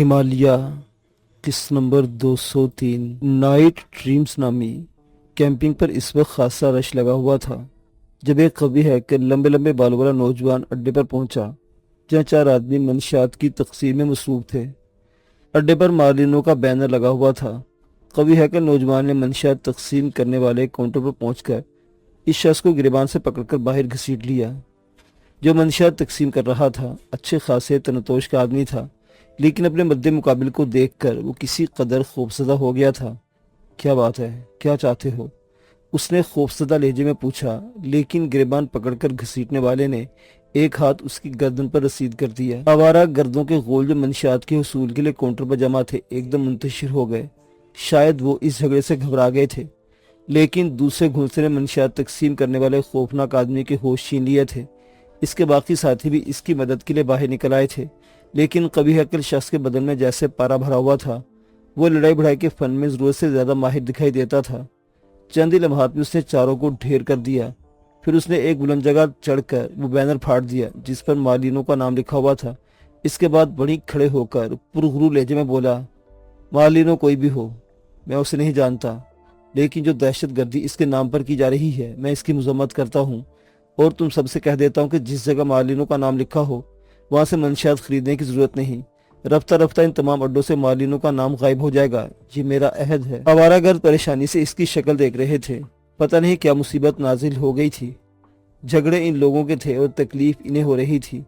ہمالیہ قسط number 203 night dreams نامی camping پر اس وقت خاصا رش لگا ہوا تھا جب ایک قوی ہیکل لمبے لمبے بالوں والا نوجوان اڈے پر پہنچا جہاں 4 آدمی منشیات کی تقسیم میں مصروف تھے۔ اڈے پر مارلینوں کا بینر لگا ہوا تھا۔ قوی ہیکل نوجوان نے منشیات تقسیم کرنے والے کاؤنٹر پر پہنچ کر اس شخص کو گریبان سے پکڑ کر باہر گھسیٹ لیا۔ جو منشیات تقسیم کر رہا تھا اچھے خاصے تنتوش کا آدمی تھا، لیکن اپنے مد مقابل کو دیکھ کر وہ کسی قدر خوفزدہ ہو گیا تھا۔ کیا بات ہے، کیا چاہتے ہو؟ اس نے خوفزدہ لہجے میں پوچھا، لیکن گریبان پکڑ کر گھسیٹنے والے نے ایک ہاتھ اس کی گردن پر رسید کر دیا۔ آوارہ گردوں کے غول جو منشیات کے حصول کے لیے کاؤنٹر پر جمع تھے ایک دم منتشر ہو گئے۔ شاید وہ اس جھگڑے سے گھبرا گئے تھے، لیکن دوسرے گھونسلے نے منشیات تقسیم کرنے والے خوفناک آدمی کے ہوش چھین لیے تھے۔ اس کے باقی ساتھی بھی اس کی مدد کے لیے باہر نکل آئے تھے، لیکن قوی ہیکل شخص کے بدن میں جیسے پارا بھرا ہوا تھا۔ وہ لڑائی بڑھائی کے فن میں ضرورت سے زیادہ ماہر دکھائی دیتا تھا۔ چند ہی لمحات میں اس نے چاروں کو ڈھیر کر دیا۔ پھر اس نے ایک بلند جگہ چڑھ کر وہ بینر پھاڑ دیا جس پر مارلینوں کا نام لکھا ہوا تھا۔ اس کے بعد بڑی کھڑے ہو کر پرغرور لہجے میں بولا، مارلینوں کوئی بھی ہو، میں اسے نہیں جانتا، لیکن جو دہشت گردی اس کے نام پر کی جا رہی ہے میں اس کی مذمت کرتا ہوں، اور تم سب سے کہہ دیتا ہوں کہ جس جگہ مارلینوں کا نام لکھا ہو وہاں سے منشیات خریدنے کی ضرورت نہیں۔ رفتہ رفتہ ان تمام اڈوں سے مارلینوں کا نام غائب ہو جائے گا، یہ میرا عہد ہے۔ آوارہ گرد پریشانی سے اس کی شکل دیکھ رہے تھے۔ پتہ نہیں کیا مصیبت نازل ہو گئی تھی۔ جھگڑے ان لوگوں کے تھے اور تکلیف انہیں ہو رہی تھی۔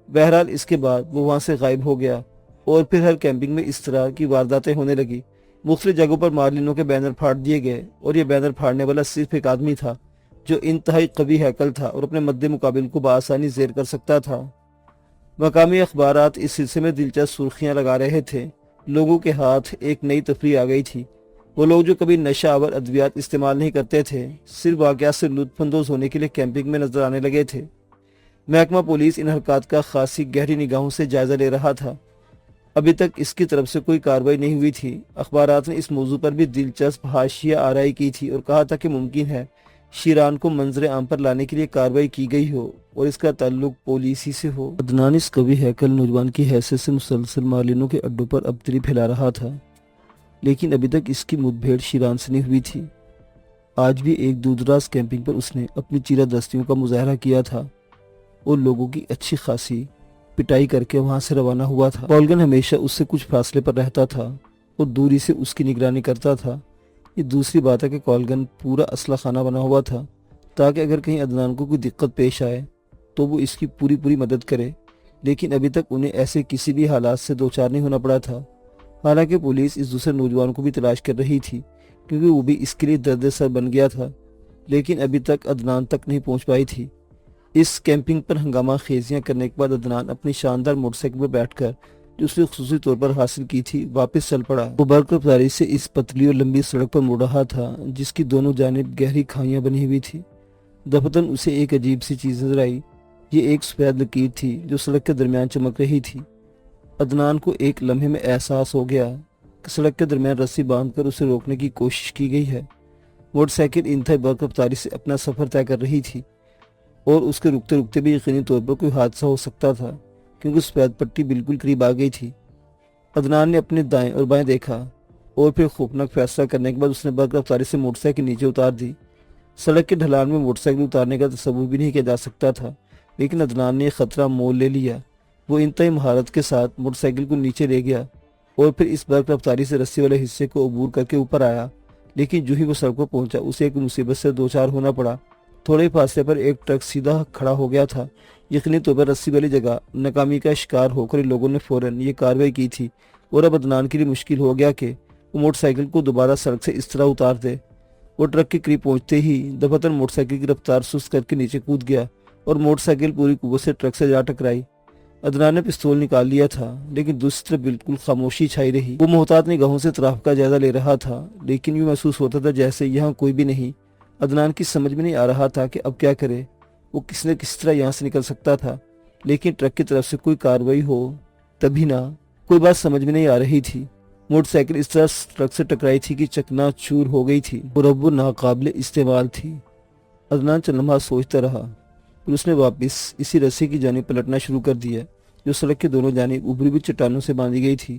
بہرحال اس کے بعد وہ وہاں سے غائب ہو گیا، اور پھر ہر کیمپنگ میں اس طرح کی وارداتیں ہونے لگی۔ مختلف جگہوں پر مارلینوں کے بینر پھاڑ دیے گئے، اور یہ بینر پھاڑنے والا صرف ایک آدمی تھا جو انتہائی قوی ہیکل تھا اور اپنے مد مقابل کو بآسانی زیر کر سکتا تھا۔ مقامی اخبارات اس سلسلے میں دلچسپ سرخیاں لگا رہے تھے۔ لوگوں کے ہاتھ ایک نئی تفریح آ گئی تھی۔ وہ لوگ جو کبھی نشہ آور ادویات استعمال نہیں کرتے تھے صرف واقعات سے لطف اندوز ہونے کے لیے کیمپنگ میں نظر آنے لگے تھے۔ محکمہ پولیس ان حرکات کا خاصی گہری نگاہوں سے جائزہ لے رہا تھا۔ ابھی تک اس کی طرف سے کوئی کارروائی نہیں ہوئی تھی۔ اخبارات نے اس موضوع پر بھی دلچسپ حاشیہ آرائی کی تھی اور کہا تھا کہ ممکن ہے شیران کو منظر عام پر لانے کے لیے کارروائی کی گئی ہو اور اس کا تعلق پولیس ہی سے ہو۔ عدنان اس قوی ہیکل نوجوان کی حیثیت سے مسلسل مارلینوں کے اڈوں پر ابتری پھیلا رہا تھا، لیکن ابھی تک اس کی مد بھیڑ شیران سے نہیں ہوئی تھی۔ آج بھی ایک دور دراز کیمپنگ پر اس نے اپنی چیرہ دستیوں کا مظاہرہ کیا تھا اور لوگوں کی اچھی خاصی پٹائی کر کے وہاں سے روانہ ہوا تھا۔ کولگن ہمیشہ اس سے کچھ فاصلے پر رہتا تھا اور دوری سے اس کی نگرانی کرتا تھا۔ یہ دوسری بات ہے کہ کولگن پورا اسلحہ خانہ بنا ہوا تھا تاکہ اگر کہیں عدنان کو کوئی دقت پیش آئے تو وہ اس کی پوری مدد کرے، لیکن ابھی تک انہیں ایسے کسی بھی حالات سے دوچار نہیں ہونا پڑا تھا۔ حالانکہ پولیس اس دوسرے نوجوان کو بھی تلاش کر رہی تھی کیونکہ وہ بھی اس کے لیے درد سر بن گیا تھا، لیکن ابھی تک عدنان تک نہیں پہنچ پائی تھی۔ اس کیمپنگ پر ہنگامہ خیزیاں کرنے کے بعد عدنان اپنی شاندار موٹر سائیکل پر بیٹھ کر جو اس نے خصوصی طور پر حاصل کی تھی واپس چل پڑا۔ وہ برق رفتاری سے اس پتلی اور لمبی سڑک پر مڑ رہا تھا جس کی دونوں جانب گہری کھائیاں بنی ہوئی تھی۔ دفتن اسے ایک عجیب سی چیز نظر آئی۔ یہ ایک سفید لکیر تھی جو سڑک کے درمیان چمک رہی تھی۔ عدنان کو ایک لمحے میں احساس ہو گیا کہ سڑک کے درمیان رسی باندھ کر اسے روکنے کی کوشش کی گئی ہے۔ موٹر سائیکل انتہائی برق رفتاری سے اپنا سفر طے کر رہی تھی اور اس کے رکتے رکتے بھی یقینی طور پر کوئی حادثہ ہو سکتا تھا کیونکہ سفید پٹی بالکل قریب آ گئی تھی۔ عدنان نے اپنے دائیں اور بائیں دیکھا اور پھر خوفناک فیصلہ کرنے کے بعد اس نے برق رفتاری سے موٹر سائیکل نیچے اتار دی۔ سڑک کے ڈھلان میں موٹر سائیکل اتارنے کا تصور بھی نہیں کیا جا سکتا تھا، لیکن عدنان نے یہ خطرہ مول لے لیا۔ وہ انتہائی مہارت کے ساتھ موٹر سائیکل کو نیچے لے گیا اور پھر اس برق رفتاری سے رسی والے حصے کو عبور کر کے اوپر آیا، لیکن جو ہی وہ سڑک پر پہنچا اسے ایک مصیبت سے دوچار ہونا پڑا۔ تھوڑے فاصلے پر ایک ٹرک سیدھا کھڑا ہو گیا تھا۔ یقینی طور پر رسی والی جگہ ناکامی کا شکار ہو کر ان لوگوں نے فوراً یہ کارروائی کی تھی اور اب عدنان کے لیے مشکل ہو گیا کہ وہ موٹر سائیکل کو دوبارہ سڑک سے اس طرح اتار دے۔ وہ ٹرک کے قریب پہنچتے ہی دفتن موٹر سائیکل کی رفتار سست کر کے نیچے کود گیا اور موٹر سائیکل پوری قوت سے ٹرک سے جا ٹکرائی۔ عدنان نے پستول نکال لیا تھا لیکن دوسری طرف بالکل خاموشی چھائی رہی۔ وہ محتاط نگاہوں سے اطراف کا جائزہ لے رہا تھا لیکن یہ محسوس ہوتا تھا جیسے یہاں کوئی بھی نہیں۔ عدنان کی سمجھ میں نہیں آ رہا تھا کہ اب کیا کرے۔ وہ کس نے کس طرح یہاں سے نکل سکتا تھا، لیکن ٹرک کی طرف سے کوئی کارروائی ہو تبھی نہ۔ کوئی بات سمجھ میں نہیں آ رہی تھی۔ موٹر سائیکل اس طرح ٹرک سے ٹکرائی تھی کہ چکنا چور ہو گئی تھی اور اب وہ ناقابل استعمال تھی۔ عدنان چند لمحہ سوچتا رہا، پھر اس نے واپس اسی رسی کی جانب پلٹنا شروع کر دیا جو سڑک کے دونوں جانب ابری ہوئی چٹانوں سے باندھی گئی تھی۔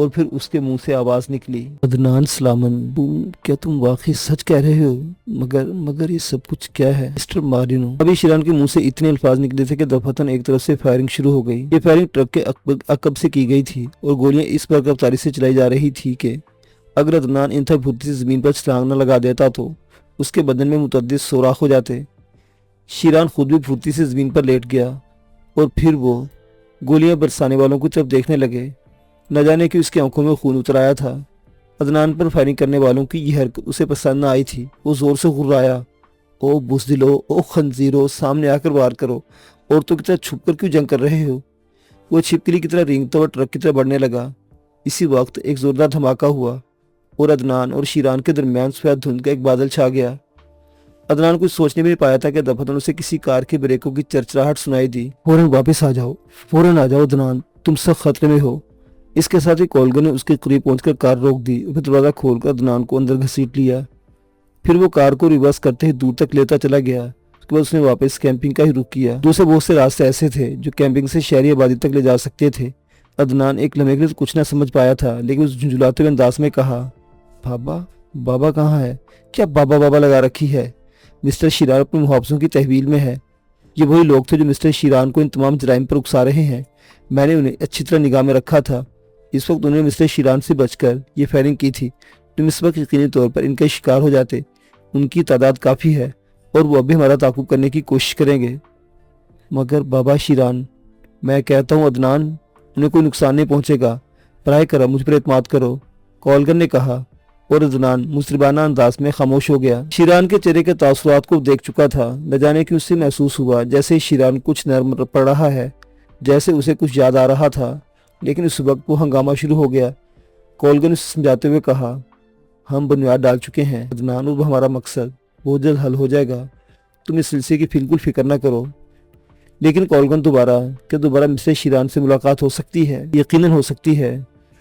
اور پھر اس کے منہ سے آواز نکلی، عدنان سلامن، کیا تم واقعی سچ کہہ رہے ہو؟ مگر یہ سب کچھ کیا ہے مسٹر مارینو؟ ابھی شیران کے منہ سے اتنے الفاظ نکلے تھے کہ دفعتاً ایک طرف سے فائرنگ شروع ہو گئی۔ یہ فائرنگ ٹرک کے عقب سے کی گئی تھی اور گولیاں اس پر رفتاری سے چلائی جا رہی تھی کہ اگر عدنان انتہا پھرتی سے زمین پر چھلانگ نہ لگا دیتا تو اس کے بدن میں متعدد سوراخ ہو جاتے۔ شیران خود بھی پھرتی سے زمین پر لیٹ گیا اور پھر وہ گولیاں برسانے والوں کی طرف دیکھنے لگے۔ نہ جانے کہ اس کی آنکھوں میں خون اتر آیا تھا۔ عدنان پر فائرنگ کرنے والوں کی یہ حرکت اسے پسند نہ آئی تھی۔ وہ زور سے غرایا، او بزدلو، او خنزیرو، سامنے آ کر وار کرو، عورتوں کی طرح چھپ کر کیوں جنگ کر رہے ہو؟ وہ چھپکلی کی طرح رینگتا ہوا ٹرک کی طرف بڑھنے لگا۔ اسی وقت ایک زوردار دھماکہ ہوا اور عدنان اور شیران کے درمیان سفید دھند کا ایک بادل چھا گیا۔ عدنان کچھ سوچنے بھی نہیں پایا تھا کہ دفعتاً اسے کسی کار کے بریکوں کی چرچراہٹ سنائی دی۔ فوراً واپس آ جاؤ، فوراً آ جاؤ عدنان، تم سخت خطرے میں ہو۔ اس کے ساتھ ہی کولگن نے اس کے قریب پہنچ کر کار روک دی اور پھر دروازہ کھول کر عدنان کو اندر گھسیٹ لیا۔ پھر وہ کار کو ریورس کرتے ہی دور تک لیتا چلا گیا۔ اس کے بعد اس نے واپس کیمپنگ کا ہی رخ کیا۔ دوسرے بہت سے راستے ایسے تھے جو کیمپنگ سے شہری آبادی تک لے جا سکتے تھے۔ عدنان ایک لمحے کے لیے کچھ نہ سمجھ پایا تھا، لیکن اس جھنجھلاتے ہوئے انداز میں کہا، بابا کہاں ہے؟ کیا بابا لگا رکھی ہے؟ مسٹر شیران اپنی محافظوں کی تحویل میں ہے۔ یہ وہی لوگ تھے جو مسٹر شیران کو ان تمام جرائم پر اکسا رہے ہیں۔ میں نے انہیں اچھی طرح نگاہ میں رکھا تھا۔ اس وقت انہوں نے مسٹر شیران سے بچ کر یہ فائرنگ کی تھی۔ تم اس وقت یقینی طور پر ان کا شکار ہو جاتے۔ ان کی تعداد کافی ہے اور وہ اب بھی ہمارا تعاقب کرنے کی کوشش کریں گے۔ مگر بابا شیران، میں کہتا ہوں عدنان، انہیں کوئی نقصان نہیں پہنچے گا۔ براہ کرم مجھ پر اعتماد کرو، کولگن نے کہا، اور عدنان مصربانہ انداز میں خاموش ہو گیا۔ شیران کے چہرے کے تاثرات کو دیکھ چکا تھا۔ نہ جانے کہ اس سے محسوس ہوا جیسے شیران کچھ نرم پڑ رہا ہے، جیسے اسے کچھ یاد آ رہا تھا۔ لیکن اس وقت وہ ہنگامہ شروع ہو گیا۔ کولگن اسے سمجھاتے ہوئے کہا، ہم بنیاد ڈال چکے ہیں عدنان، اور ہمارا مقصد بہت جلد حل ہو جائے گا۔ تم اس سلسلے کی بالکل فکر نہ کرو۔ لیکن کولگن، دوبارہ مسٹر شیران سے ملاقات ہو سکتی ہے؟ یقیناً ہو سکتی ہے۔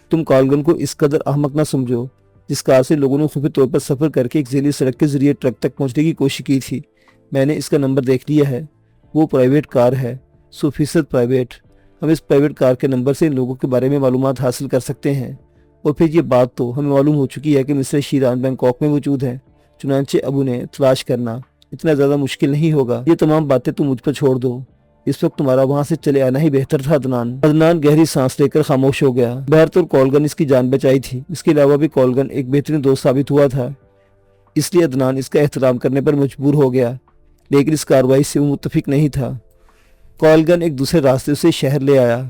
تم کولگن کو اس قدر احمق نہ سمجھو۔ جس کار سے لوگوں نے خفیہ طور پر سفر کر کے ایک ذیلی سڑک کے ذریعے ٹرک تک پہنچنے کی کوشش کی تھی، میں نے اس کا نمبر دیکھ لیا ہے۔ وہ پرائیویٹ کار ہے، 100% پرائیویٹ۔ ہم اس پرائیویٹ کار کے نمبر سے ان لوگوں کے بارے میں معلومات حاصل کر سکتے ہیں۔ اور پھر یہ بات تو ہمیں معلوم ہو چکی ہے کہ مسٹر شیران بینکاک میں موجود ہیں۔ چنانچہ اب انہیں تلاش کرنا اتنا زیادہ مشکل نہیں ہوگا۔ یہ تمام باتیں تم مجھ پر چھوڑ دو۔ اس وقت تمہارا وہاں سے چلے آنا ہی بہتر تھا عدنان گہری سانس لے کر خاموش ہو گیا۔ بہرطور کولگن اس کی جان بچائی تھی۔ اس کے علاوہ بھی کولگن ایک بہترین دوست ثابت ہوا تھا، اس لیے عدنان اس کا احترام کرنے پر مجبور ہو گیا، لیکن اس کارروائی سے وہ متفق نہیں تھا۔ کولگن ایک دوسرے راستے سے شہر لے آیا۔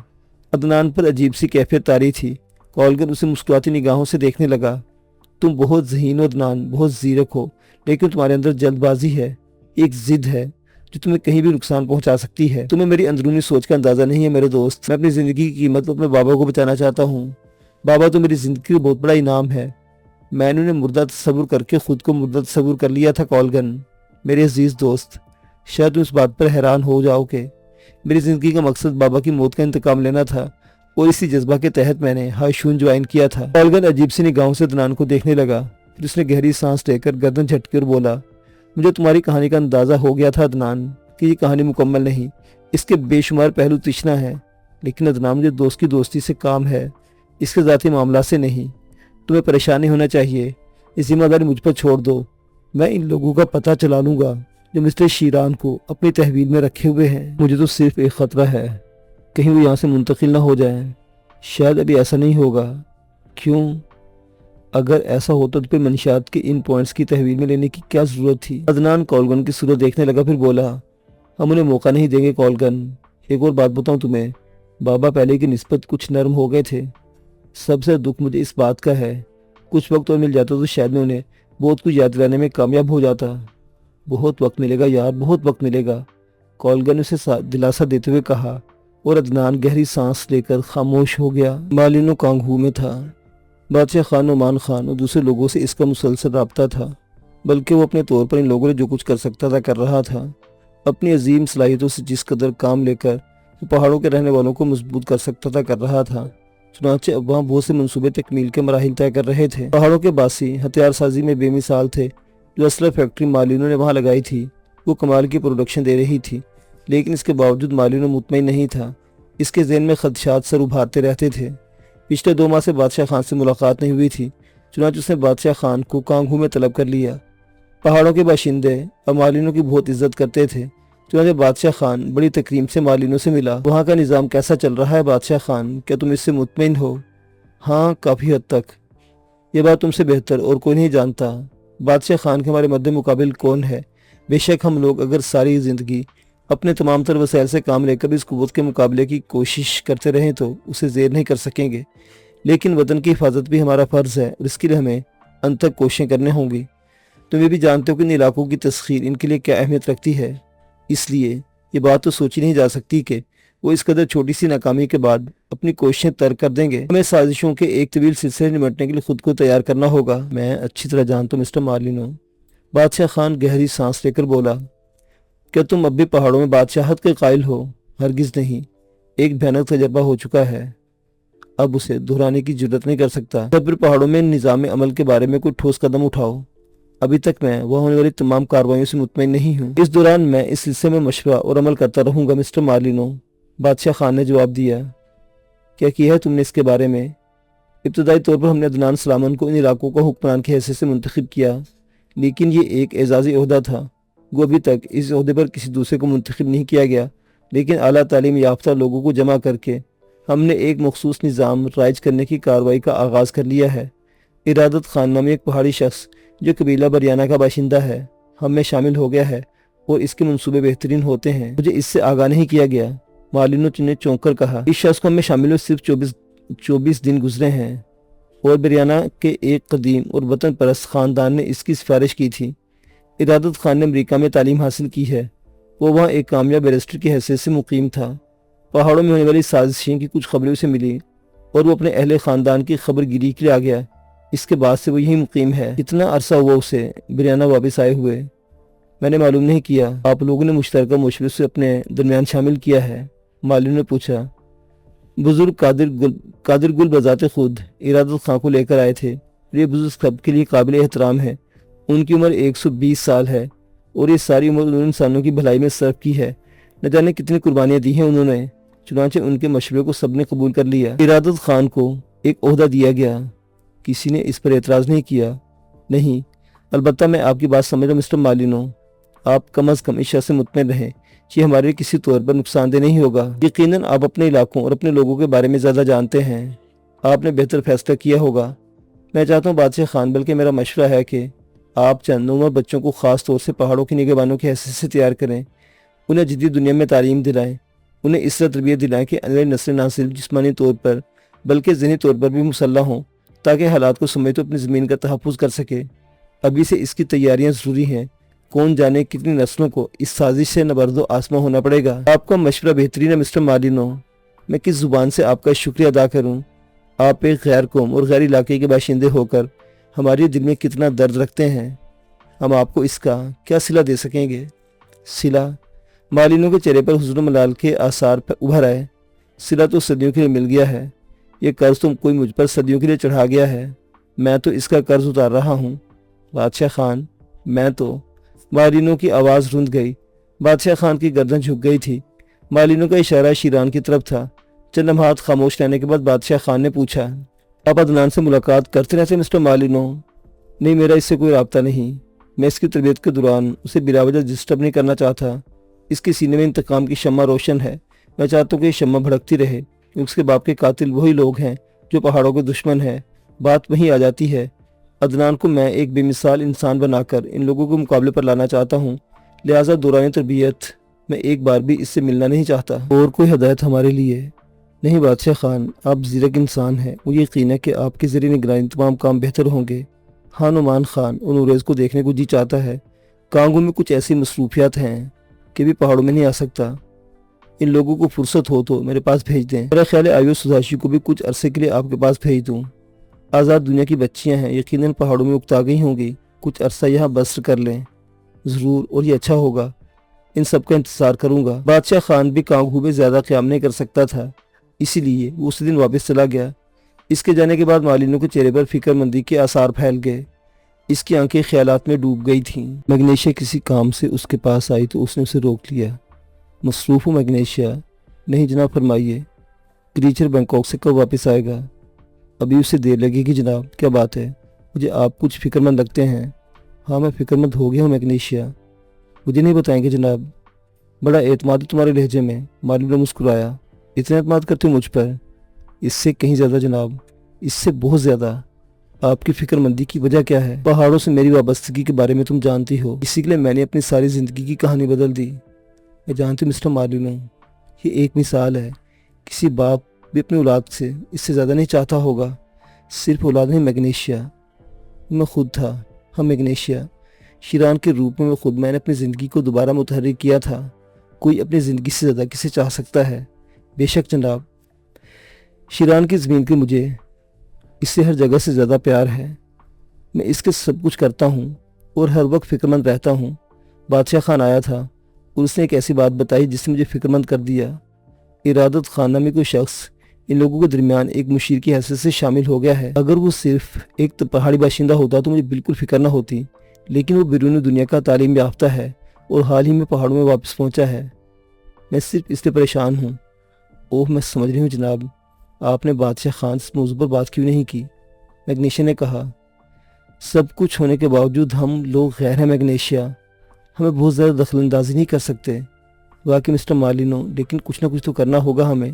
عدنان پر عجیب سی کیفیت طاری تھی۔ کولگن اسے مسکراتی نگاہوں سے دیکھنے لگا۔ تم بہت ذہین ہو عدنان، بہت زیرک ہو، لیکن تمہارے اندر جلد بازی ہے، ایک ضد ہے جو تمہیں کہیں بھی نقصان پہنچا سکتی ہے۔ تمہیں میری اندرونی سوچ کا اندازہ نہیں ہے میرے دوست۔ میں اپنی زندگی کی قیمت اپنے بابا کو بچانا چاہتا ہوں۔ بابا تو میری زندگی کا بہت بڑا انعام ہے۔ میں نے انہیں مردہ تصور کر کے خود کو مردہ تصور کر لیا تھا کولگن۔ میرے عزیز دوست، شاید تم اس بات پر حیران ہو جاؤ کہ میری زندگی کا مقصد بابا کی موت کا انتقام لینا تھا، اور اسی جذبہ کے تحت میں نے ہائشون جوائن کیا تھا۔ کولگن عجیب سی نگاہوں سے عدنان کو دیکھنے لگا، پھر اس نے گہری سانس لے کر گردن جھٹکی اور بولا، مجھے تمہاری کہانی کا اندازہ ہو گیا تھا عدنان کہ یہ کہانی مکمل نہیں، اس کے بے شمار پہلو تشنا ہے، لیکن عدنان مجھے دوست کی دوستی سے کام ہے، اس کے ذاتی معاملات سے نہیں۔ تمہیں پریشان نہیں ہونا چاہیے، یہ ذمہ داری مجھ پر چھوڑ دو۔ میں ان لوگوں کا پتہ چلا لوں گا جو مسٹر شیران کو اپنی تحویل میں رکھے ہوئے ہیں۔ مجھے تو صرف ایک خطرہ ہے، کہیں وہ یہاں سے منتقل نہ ہو جائیں۔ شاید ابھی ایسا نہیں ہوگا۔ کیوں؟ اگر ایسا ہوتا تو پھر منشیات کے ان پوائنٹس کی تحویل میں لینے کی کیا ضرورت تھی؟ عدنان کولگن کی صورت دیکھنے لگا، پھر بولا، ہم انہیں موقع نہیں دیں گے کولگن۔ ایک اور بات بتاؤں تمہیں، بابا پہلے کی نسبت کچھ نرم ہو گئے تھے۔ سب سے دکھ مجھے اس بات کا ہے، کچھ وقت اور مل جاتا تو شاید میں انہیں بہت کچھ یاد دلانے میں کامیاب ہو جاتا۔ بہت وقت ملے گا یار، بہت وقت ملے گا، کولگن نے اسے دلاسا دیتے ہوئے کہا، اور عدنان گہری سانس لے کر خاموش ہو گیا۔ مالینو کانگہو میں تھا۔ بادشاہ خان نعمان خان اور دوسرے لوگوں سے اس کا مسلسل رابطہ تھا، بلکہ وہ اپنے طور پر ان لوگوں نے جو کچھ کر سکتا تھا کر رہا تھا۔ اپنی عظیم صلاحیتوں سے جس قدر کام لے کر وہ پہاڑوں کے رہنے والوں کو مضبوط کر سکتا تھا کر رہا تھا۔ چنانچہ اب وہاں بہت سے منصوبے تکمیل کے مراحل طے کر رہے تھے۔ پہاڑوں کے باسی ہتھیار سازی میں بے مثال تھے۔ جو اسلحہ فیکٹری مالینو نے وہاں لگائی تھی وہ کمال کی پروڈکشن دے رہی تھی، لیکن اس کے باوجود مالینو مطمئن نہیں تھا۔ اس کے ذہن میں خدشات سر ابھارتے رہتے تھے۔ پچھلے 2 ماہ سے بادشاہ خان سے ملاقات نہیں ہوئی تھی، چنانچہ اس نے بادشاہ خان کو کانگہو میں طلب کر لیا۔ پہاڑوں کے باشندے اب مالینوں کی بہت عزت کرتے تھے، چنانچہ بادشاہ خان بڑی تکریم سے مالینوں سے ملا۔ وہاں کا نظام کیسا چل رہا ہے بادشاہ خان؟ کیا تم اس سے مطمئن ہو؟ ہاں، کافی حد تک۔ یہ بات تم سے بہتر اور کوئی نہیں جانتا۔ بادشاہ خان کے ہمارے مد مقابل کون ہے؟ بے شک ہم لوگ اگر ساری زندگی اپنے تمام تر وسائل سے کام لے کر اس قوت کے مقابلے کی کوشش کرتے رہیں تو اسے زیر نہیں کر سکیں گے، لیکن وطن کی حفاظت بھی ہمارا فرض ہے اور اس کے لیے ہمیں انت تک کوششیں کرنے ہوں گی۔ تم یہ بھی جانتے ہو کہ ان علاقوں کی تسخیر ان کے لیے کیا اہمیت رکھتی ہے، اس لیے یہ بات تو سوچی نہیں جا سکتی کہ وہ اس قدر چھوٹی سی ناکامی کے بعد اپنی کوششیں ترک کر دیں گے۔ ہمیں سازشوں کے ایک طویل سلسلے نمٹنے کے لیے خود کو تیار کرنا ہوگا۔ میں اچھی طرح جانتا ہوں مسٹر مارلینو، بادشاہ خان گہری سانس لے کر بولا۔ کیا تم اب بھی پہاڑوں میں بادشاہت کے قائل ہو؟ ہرگز نہیں، ایک بھیانک تجربہ ہو چکا ہے، اب اسے دہرانے کی جرات نہیں کر سکتا۔ جب پھر پہاڑوں میں نظام عمل کے بارے میں کوئی ٹھوس قدم اٹھاؤ۔ ابھی تک میں وہ ہونے والی تمام کارروائیوں سے مطمئن نہیں ہوں۔ اس دوران میں اس سلسلے میں مشورہ اور عمل کرتا رہوں گا مسٹر مارلینو، بادشاہ خان نے جواب دیا۔ کیا کیا ہے تم نے اس کے بارے میں؟ ابتدائی طور پر ہم نے عدنان سلامن کو ان علاقوں کا حکمران کی حیثیت سے منتخب کیا، لیکن یہ ایک اعزازی عہدہ تھا۔ وہ ابھی تک اس عہدے پر کسی دوسرے کو منتخب نہیں کیا گیا، لیکن اعلیٰ تعلیم یافتہ لوگوں کو جمع کر کے ہم نے ایک مخصوص نظام رائج کرنے کی کارروائی کا آغاز کر لیا ہے۔ ارادت خان نامی ایک پہاڑی شخص جو قبیلہ بریانہ کا باشندہ ہے ہم میں شامل ہو گیا ہے اور اس کے منصوبے بہترین ہوتے ہیں۔ مجھے اس سے آگاہ نہیں کیا گیا، مارلینو نے چونک کر کہا۔ اس شخص کو ہم میں شامل ہوئے صرف 24 دن گزرے ہیں اور بریانہ کے ایک قدیم اور وطن پرست خاندان نے اس کی سفارش کی تھی۔ ارادت خان نے امریکہ میں تعلیم حاصل کی ہے، وہ وہاں ایک کامیاب بیرسٹر کی حیثیت سے مقیم تھا۔ پہاڑوں میں ہونے والی سازشیں کی کچھ خبریں اسے ملی اور وہ اپنے اہل خاندان کی خبر گیری کے لیے آ گیا۔ اس کے بعد سے وہ یہیں مقیم ہے۔ کتنا عرصہ ہوا اسے بریانہ واپس آئے ہوئے؟ میں نے معلوم نہیں کیا۔ آپ لوگوں نے مشترکہ مشورے سے اپنے درمیان شامل کیا ہے؟ مالینو نے پوچھا۔ بزرگ قادر گل بذات خود ارادت خان کو لے کر آئے تھے۔ یہ بزرگ سب کے لیے قابل احترام ہے۔ ان کی عمر 120 سال ہے اور یہ ساری عمر انہوں نے انسانوں کی بھلائی میں صرف کی ہے۔ نہ جانے کتنی قربانیاں دی ہیں انہوں نے، چنانچہ ان کے مشورے کو سب نے قبول کر لیا۔ ارادت خان کو ایک عہدہ دیا گیا، کسی نے اس پر اعتراض نہیں کیا۔ نہیں، البتہ میں آپ کی بات سمجھ رہا ہوں مسٹر مالینو، آپ کم از کم اس شخص سے مطمئن رہیں، یہ ہمارے لیے کسی طور پر نقصان دہ نہیں ہوگا۔ یقیناً آپ اپنے علاقوں اور اپنے لوگوں کے بارے میں زیادہ جانتے ہیں، آپ نے بہتر فیصلہ کیا ہوگا۔ میں چاہتا ہوں بادشاہ خان، بلکہ میرا مشورہ ہے کہ آپ چند نوجوان بچوں کو خاص طور سے پہاڑوں کی نگہبانوں کی حیثیت سے تیار کریں، انہیں جدید دنیا میں تعلیم دلائیں، انہیں اس طرح تربیت دلائیں کہ آنے والی نسلیں نہ صرف جسمانی طور پر بلکہ ذہنی طور پر بھی مسلح ہوں، تاکہ حالات کو سمجھتے اپنی زمین کا تحفظ کر سکے۔ ابھی سے اس کی تیاریاں ضروری ہیں، کون جانے کتنی نسلوں کو اس سازش سے نبرد و آسماں ہونا پڑے گا۔ آپ کا مشورہ بہترین ہے مسٹر مارلینو، میں کس زبان سے آپ کا شکریہ ادا کروں؟ آپ ایک غیر قوم اور غیر علاقے کے باشندے ہو کر ہمارے دل میں کتنا درد رکھتے ہیں، ہم آپ کو اس کا کیا صلہ دے سکیں گے؟ صلہ؟ مارلینو کے چہرے پر حزن و ملال کے آثار پر ابھر آئے۔ صلہ تو صدیوں کے لیے مل گیا ہے، یہ قرض تو کوئی مجھ پر صدیوں کے لیے چڑھا گیا ہے، میں تو اس کا قرض اتار رہا ہوں۔ بادشاہ خان، میں تو… مارلینو کی آواز رند گئی، بادشاہ خان کی گردن جھک گئی تھی۔ مارلینو کا اشارہ شیران کی طرف تھا۔ چند لمحات خاموش رہنے کے بعد بادشاہ خان نے پوچھا، آپ عدنان سے ملاقات کرتے رہتے مسٹر مارلینو؟ نہیں، میرا اس سے کوئی رابطہ نہیں، میں اس کی تربیت کے دوران اسے بلا وجہ ڈسٹرب نہیں کرنا چاہتا۔ اس کے سینے میں انتقام کی شمع روشن ہے، میں چاہتا ہوں کہ یہ شمع بھڑکتی رہے، کیونکہ اس کے باپ کے قاتل وہی لوگ ہیں جو پہاڑوں کے دشمن ہیں۔ بات وہیں آ جاتی ہے، عدنان کو میں ایک بے مثال انسان بنا کر ان لوگوں کے مقابلے پر لانا چاہتا ہوں، لہٰذا دوران تربیت میں ایک بار بھی اس سے ملنا نہیں چاہتا۔ اور کوئی ہدایت ہمارے لیے؟ نہیں بادشاہ خان، آپ زیرک انسان ہیں، مجھے یقین ہے کہ آپ کے ذریعے نگرانی تمام کام بہتر ہوں گے۔ ہاں، نعمان خان ان انگریز کو دیکھنے کو جی چاہتا ہے، کانگو میں کچھ ایسی مصروفیات ہیں کہ بھی پہاڑوں میں نہیں آ سکتا۔ ان لوگوں کو فرصت ہو تو میرے پاس بھیج دیں، میرا خیال ہے آیو سداشی کو بھی کچھ عرصے کے لیے آپ کے پاس بھیج دوں۔ آزاد دنیا کی بچیاں ہیں، یقیناً پہاڑوں میں اکتا گئی ہوں گی، کچھ عرصہ یہاں بسر کر لیں۔ ضرور، اور یہ اچھا ہوگا، ان سب کا انتظار کروں گا۔ بادشاہ خان بھی کانگو میں زیادہ قیام نہیں کر سکتا تھا، اسی لیے وہ اس دن واپس چلا گیا۔ اس کے جانے کے بعد مالینو کے چہرے پر فکر مندی کے آثار پھیل گئے، اس کی آنکھیں خیالات میں ڈوب گئی تھیں۔ میگنیشیا کسی کام سے اس کے پاس آئی تو اس نے اسے روک لیا۔ مصروف ہوں میگنیشیا؟ نہیں جناب، فرمائیے، کریچر بینکاک سے کب واپس آئے گا؟ ابھی اسے دیر لگے گی جناب۔ کیا بات ہے؟ مجھے آپ کچھ فکر مند لگتے ہیں۔ ہاں میں فکر مند ہو گیا ہوں میگنیشیا۔ مجھے نہیں بتائیں گے جناب؟ بڑا اعتماد ہے تمہارے لہجے میں۔ مالک نے مسکرایا۔ اتنا اعتماد کرتے ہو مجھ پر؟ اس سے کہیں زیادہ جناب، اس سے بہت زیادہ۔ آپ کی فکر مندی کی وجہ کیا ہے؟ پہاڑوں سے میری وابستگی کے بارے میں تم جانتی ہو، اسی کے لیے میں نے اپنی ساری زندگی کی کہانی بدل دی۔ میں جانتی ہوں مسٹر مارلینو، یہ ایک مثال ہے۔ کسی باپ بھی اپنی اولاد سے اس سے زیادہ نہیں چاہتا ہوگا۔ صرف اولاد نہیں میگنیشیا، میں خود تھا۔ ہم میگنیشیا، شیران کے روپ میں خود میں نے اپنی زندگی کو دوبارہ متحرک کیا تھا۔ کوئی اپنی زندگی سے زیادہ کسے چاہ سکتا ہے؟ بے شک جناب، شیران کی زمین کے مجھے اس سے ہر جگہ سے زیادہ پیار ہے۔ میں اس کے سب کچھ کرتا ہوں اور ہر وقت فکر مند رہتا ہوں۔ بادشاہ خان آیا تھا اور اس نے ایک ایسی بات بتائی جس نے مجھے فکر مند کر دیا۔ ارادت خان نامی کوئی شخص ان لوگوں کے درمیان ایک مشیر کی حیثیت سے شامل ہو گیا ہے۔ اگر وہ صرف ایک پہاڑی باشندہ ہوتا تو مجھے بالکل فکر نہ ہوتی، لیکن وہ بیرون دنیا کا تعلیم یافتہ ہے اور حال ہی میں پہاڑوں میں واپس پہنچا ہے۔ میں صرف اس لیے پریشان ہوں۔ اوہ میں سمجھ رہی ہوں جناب، آپ نے بادشاہ خان اس موضوع پر بات کیوں نہیں کی؟ میگنیشیا نے کہا۔ سب کچھ ہونے کے باوجود ہم لوگ غیر ہیں میگنیشیا، ہمیں بہت زیادہ دخل اندازی نہیں کر سکتے۔ واقعی مسٹر مارلینو، لیکن کچھ نہ کچھ تو کرنا ہوگا ہمیں۔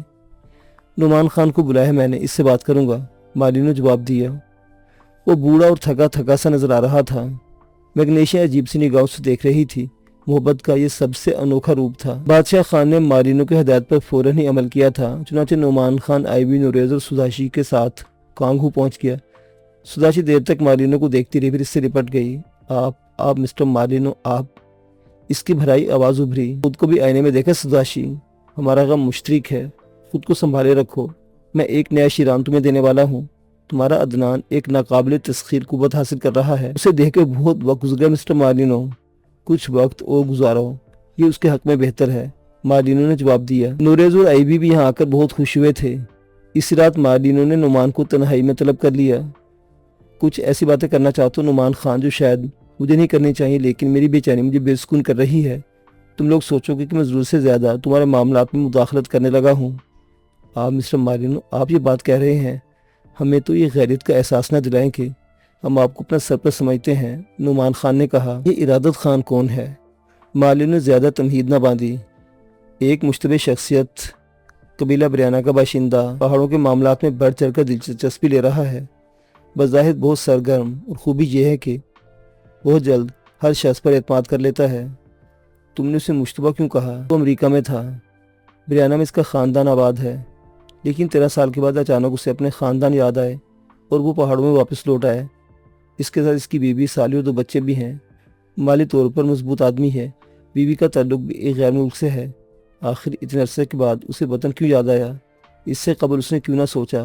نعمان خان کو بلایا ہے میں نے، اس سے بات کروں گا، مارلینو جواب دیا۔ وہ بوڑھا اور تھکا تھکا سا نظر آ رہا تھا۔ میگنیشیا عجیب سی نگاہوں سے دیکھ رہی تھی۔ محبت کا یہ سب سے انوکھا روپ تھا۔ بادشاہ خان نے مارلینو کی ہدایت پر فوراً ہی عمل کیا تھا۔ چنانچہ نعمان خان آئیوی، نوریز اور سداشی کے ساتھ کانگہو پہنچ گیا۔ سداشی دیر تک مارلینو کو دیکھتی رہی، پھر اس سے لپٹ گئی۔ آپ مسٹر مارلینو، آپ؟ اس کی بھرائی آواز ابھری۔ خود کو بھی آئینے میں دیکھا سداشی، ہمارا غم مشترک ہے، خود کو سنبھالے رکھو۔ میں ایک نیا شیران تمہیں دینے والا ہوں۔ تمہارا عدنان ایک ناقابل تسخیر قوت حاصل کر رہا ہے۔ اسے دیکھ کے بہت وقت گزر گیا مسٹر مارلینو، کچھ وقت اور گزارو، یہ اس کے حق میں بہتر ہے، مارلینو نے جواب دیا۔ نوریز اور آئیوی بھی یہاں آ کر بہت خوش ہوئے تھے۔ اس رات مارلینو نے نعمان کو تنہائی میں طلب کر لیا۔ کچھ ایسی باتیں کرنا چاہتا ہوں نعمان خان جو شاید مجھے نہیں کرنی چاہیے، لیکن میری بے چینی مجھے بے سکون کر رہی ہے۔ تم لوگ سوچو گے کہ میں ضرورت سے زیادہ تمہارے معاملات میں مداخلت کرنے لگا ہوں۔ آپ مسٹر مارلینو، آپ یہ بات کہہ رہے ہیں، ہمیں تو یہ غیرت کا احساس نہ دلائیں کہ ہم آپ کو اپنا سرپرست سمجھتے ہیں۔ نعمان خان نے کہا۔ یہ ارادت خان کون ہے؟ مارلینو نے زیادہ تمہید نہ باندھی۔ ایک مشتبہ شخصیت، قبیلہ بریانا کا باشندہ، پہاڑوں کے معاملات میں بڑھ چڑھ کر دلچسپی لے رہا ہے، بظاہر بہت سرگرم، اور خوبی یہ ہے کہ بہت جلد ہر شخص پر اعتماد کر لیتا ہے۔ تم نے اسے مشتبہ کیوں کہا؟ وہ امریکہ میں تھا، بریانا میں اس کا خاندان آباد ہے، لیکن 13 سال کے بعد اچانک اسے اپنے خاندان یاد آئے اور وہ پہاڑوں میں واپس لوٹ آئے۔ اس کے ساتھ اس کی بیوی، سالی اور 2 بچے بھی ہیں۔ مالی طور پر مضبوط آدمی ہے، بیوی کا تعلق بھی ایک غیر ملک سے ہے۔ آخر اتنے عرصے کے بعد اسے وطن کیوں یاد آیا؟ اس سے قبل اس نے کیوں نہ سوچا؟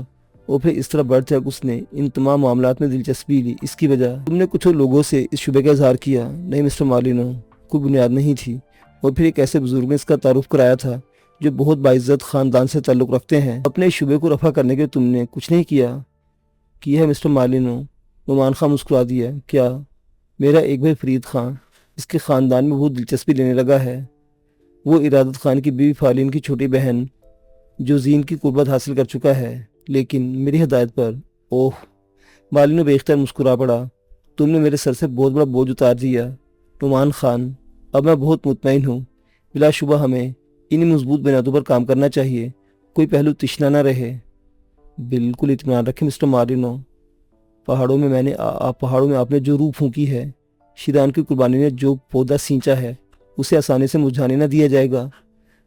اور پھر اس طرح بڑھ چڑھ اس نے ان تمام معاملات میں دلچسپی لی، اس کی وجہ؟ تم نے کچھ لوگوں سے اس شبے کا اظہار کیا؟ نہیں مسٹر مارلینو، کوئی بنیاد نہیں تھی۔ اور پھر ایک ایسے بزرگ نے اس کا تعارف کرایا تھا جو بہت باعزت خاندان سے تعلق رکھتے ہیں۔ اپنے اس شبے کو رفع کرنے کے تم نے کچھ نہیں کیا ہے مسٹر مارلینو؟ نعمان خان مسکرا دیا۔ کیا؟ میرا ایک بھائی فرید خان اس کے خاندان میں بہت دلچسپی لینے لگا ہے۔ وہ ارادت خان کی بیوی فالین کی چھوٹی بہن جو زین کی قربت حاصل کر چکا ہے، لیکن میری ہدایت پر۔ اوہ، مارلینو بے اختیار مسکرا پڑا۔ تم نے میرے سر سے بہت بڑا بوجھ اتار دیا نعمان خان، اب میں بہت مطمئن ہوں۔ بلا شبہ ہمیں انہی مضبوط بنیادوں پر کام کرنا چاہیے، کوئی پہلو تشنا نہ رہے۔ بالکل اطمینان رکھیں مسٹر مارلینو، پہاڑوں میں آپ نے جو روح پھونکی ہے، شیران کی قربانی نے جو پودا سینچا ہے، اسے آسانی سے مرجھانے نہ دیا جائے گا،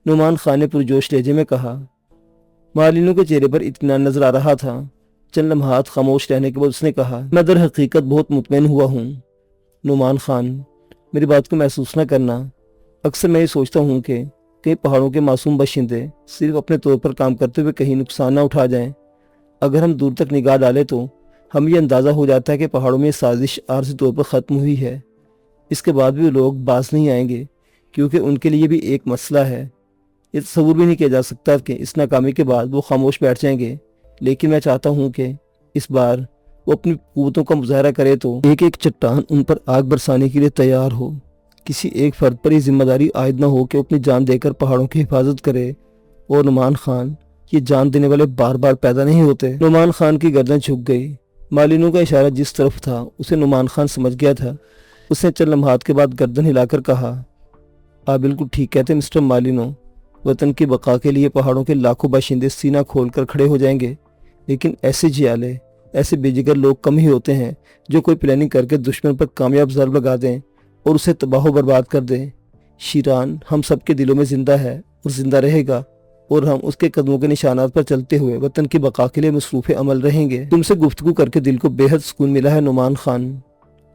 نعمان خان نے پرجوش لہجے میں کہا۔ مارلینو کے چہرے پر اطمینان نظر آ رہا تھا۔ چند لمحات خاموش رہنے کے بعد اس نے کہا، میں در حقیقت بہت مطمئن ہوا ہوں نعمان خان، میری بات کو محسوس نہ کرنا۔ اکثر میں یہ سوچتا ہوں کہ کئی پہاڑوں کے معصوم باشندے صرف اپنے طور پر کام کرتے ہوئے کہیں نقصان نہ اٹھا جائیں۔ اگر ہم دور تک نگاہ ڈالیں تو ہم یہ اندازہ ہو جاتا ہے کہ پہاڑوں میں یہ سازش عارضی طور پر ختم ہوئی ہے۔ اس کے بعد بھی وہ لوگ باز نہیں آئیں گے، کیونکہ ان کے لیے بھی ایک مسئلہ ہے۔ یہ تصور بھی نہیں کیا جا سکتا کہ اس ناکامی کے بعد وہ خاموش بیٹھ جائیں گے، لیکن میں چاہتا ہوں کہ اس بار وہ اپنی قوتوں کا مظاہرہ کرے تو ایک ایک چٹان ان پر آگ برسانے کے لیے تیار ہو۔ کسی ایک فرد پر یہ ذمہ داری عائد نہ ہو کہ وہ اپنی جان دے کر پہاڑوں کی حفاظت کرے۔ اور نعمان خان، یہ جان دینے والے بار بار پیدا نہیں ہوتے۔ نعمان خان کی گردن جھک گئی۔ مالینو کا اشارہ جس طرف تھا اسے نعمان خان سمجھ گیا تھا۔ اس نے چند لمحات کے بعد گردن ہلا کر کہا، آپ بالکل ٹھیک کہتے ہیں مسٹر مالینو، وطن کی بقا کے لیے پہاڑوں کے لاکھوں باشندے سینہ کھول کر کھڑے ہو جائیں گے، لیکن ایسے جیالے، ایسے بے جگر لوگ کم ہی ہوتے ہیں جو کوئی پلاننگ کر کے دشمن پر کامیاب ضرب لگا دیں اور اسے تباہ و برباد کر دیں۔ شیران ہم سب کے دلوں میں زندہ ہے اور زندہ رہے گا، اور ہم اس کے قدموں کے نشانات پر چلتے ہوئے وطن کی بقا کے لیے مصروف عمل رہیں گے۔ تم سے گفتگو کر کے دل کو بے حد سکون ملا ہے نعمان خان۔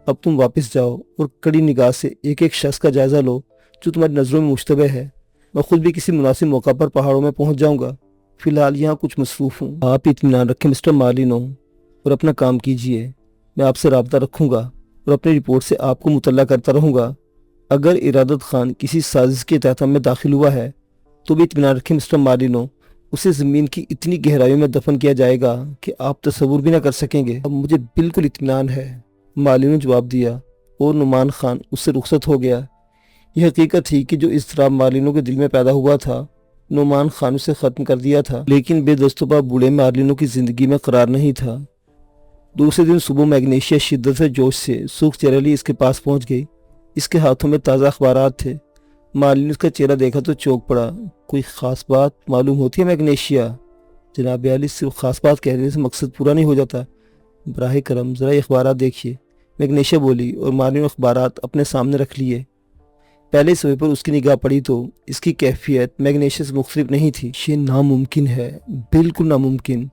اب تم واپس جاؤ اور کڑی نگاہ سے ایک ایک شخص کا جائزہ لو جو تمہاری نظروں میں مشتبہ ہے۔ میں خود بھی کسی مناسب موقع پر پہاڑوں میں پہنچ جاؤں گا، فی الحال یہاں کچھ مصروف ہوں۔ آپ اطمینان رکھیں مسٹر مالینو اور اپنا کام کیجیے۔ میں آپ سے رابطہ رکھوں گا اور اپنی رپورٹ سے آپ کو مطلع کرتا رہوں گا۔ اگر ارادت خان کسی سازش کے تحت میں داخل ہوا ہے تو بھی اطمینان رکھیں مسٹر مالینو، اسے زمین کی اتنی گہرائیوں میں دفن کیا جائے گا کہ آپ تصور بھی نہ کر سکیں گے۔ اب مجھے بالکل اطمینان ہے، مالینو جواب دیا، اور نعمان خان اس سے رخصت ہو گیا۔ یہ حقیقت تھی کہ جو اضطراب مالینو کے دل میں پیدا ہوا تھا نعمان خان اسے ختم کر دیا تھا، لیکن بے دست و پا بوڑھے مالینو کی زندگی میں قرار نہیں تھا۔ دوسرے دن صبح میگنیشیا شدت سے جوش سے سرخ چہرہ لیے اس کے پاس پہنچ گئی۔ اس کے ہاتھوں میں تازہ اخبارات تھے۔ مالینو اس کا چہرہ دیکھا تو چونک پڑا۔ کوئی خاص بات معلوم ہوتی ہے میگنیشیا؟ جناب عالی، صرف خاص بات کہنے سے مقصد پورا نہیں ہو جاتا، براہ کرم ذرا یہ اخبارات دیکھیے، میگنیشیا بولی، اور مالینو اخبارات اپنے سامنے رکھ لیے۔ پہلے صفحے پر اس کی نگاہ پڑی تو اس کی کیفیت میگنیشیا سے مختلف نہیں تھی۔ یہ ناممکن ہے، بالکل ناممکن،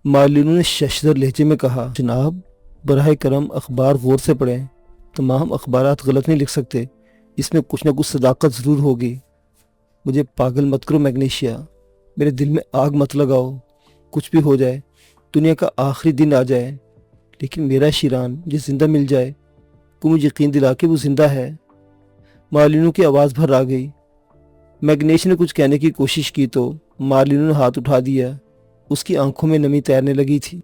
مالینو نے ششدر لہجے میں کہا۔ جناب براہ کرم اخبار غور سے پڑھیں، تمام اخبارات غلط نہیں لکھ سکتے، اس میں کچھ نہ کچھ صداقت ضرور ہوگی۔ مجھے پاگل مت کرو میگنیشیا، میرے دل میں آگ مت لگاؤ، کچھ بھی ہو جائے، دنیا کا آخری دن آ جائے، لیکن میرا شیران جو زندہ مل جائے، تو مجھے یقین دلا کہ وہ زندہ ہے۔ مالینو کی آواز بھر آ گئی۔ میگنیشیا نے کچھ کہنے کی کوشش کی تو مالینو نے ہاتھ اٹھا دیا، اس کی آنکھوں میں نمی تیرنے لگی تھی۔